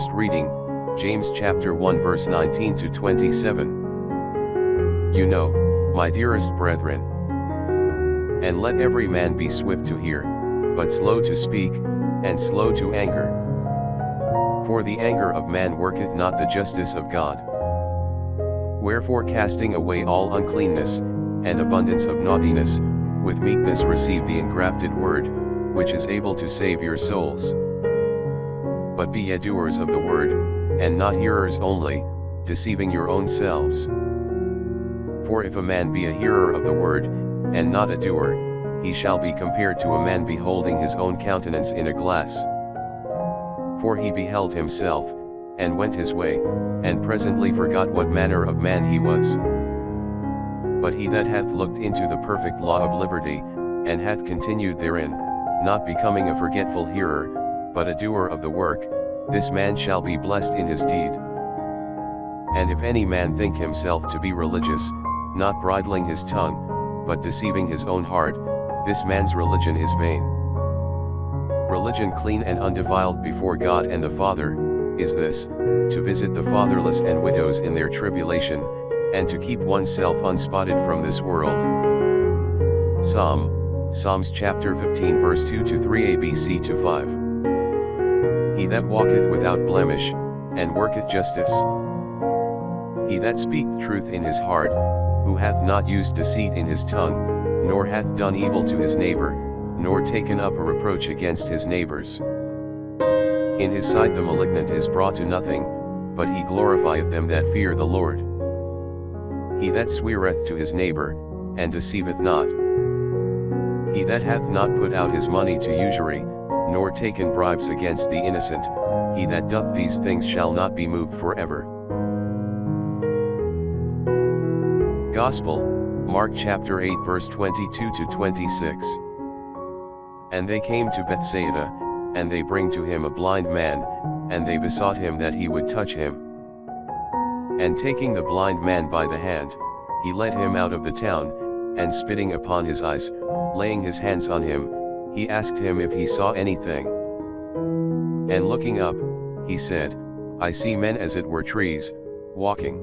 First reading, James chapter 1 verse 19 to 27. You know, my dearest brethren, and let every man be swift to hear, but slow to speak, and slow to anger. For the anger of man worketh not the justice of God. Wherefore casting away all uncleanness, and abundance of naughtiness, with meekness receive the ingrafted word, which is able to save your souls. But be ye doers of the word, and not hearers only, deceiving your own selves. For if a man be a hearer of the word, and not a doer, he shall be compared to a man beholding his own countenance in a glass. For he beheld himself, and went his way, and presently forgot what manner of man he was. But he that hath looked into the perfect law of liberty, and hath continued therein, not becoming a forgetful hearer, but a doer of the work, this man shall be blessed in his deed. And if any man think himself to be religious, not bridling his tongue, but deceiving his own heart, this man's religion is vain. Religion clean and undefiled before God and the Father, is this, to visit the fatherless and widows in their tribulation, and to keep oneself unspotted from this world. Psalms chapter 15 verse 2 to 3 ABC to 5. He that walketh without blemish, and worketh justice. He that speaketh truth in his heart, who hath not used deceit in his tongue, nor hath done evil to his neighbor, nor taken up a reproach against his neighbors. In his sight the malignant is brought to nothing, but he glorifieth them that fear the Lord. He that sweareth to his neighbor, and deceiveth not. He that hath not put out his money to usury, nor taken bribes against the innocent, he that doth these things shall not be moved forever. Gospel, Mark chapter 8 verse 22 to 26. And they came to Bethsaida, and they bring to him a blind man, and they besought him that he would touch him. And taking the blind man by the hand, he led him out of the town, and spitting upon his eyes, laying his hands on him, he asked him if he saw anything. And looking up, he said, I see men as it were trees, walking.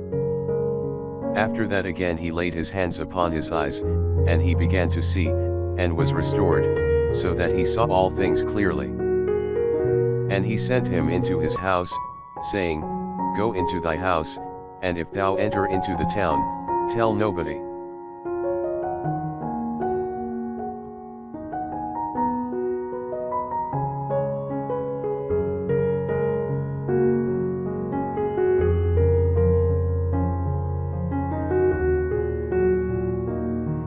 After that again he laid his hands upon his eyes, and he began to see, and was restored, so that he saw all things clearly. And he sent him into his house, saying, Go into thy house, and if thou enter into the town, tell nobody.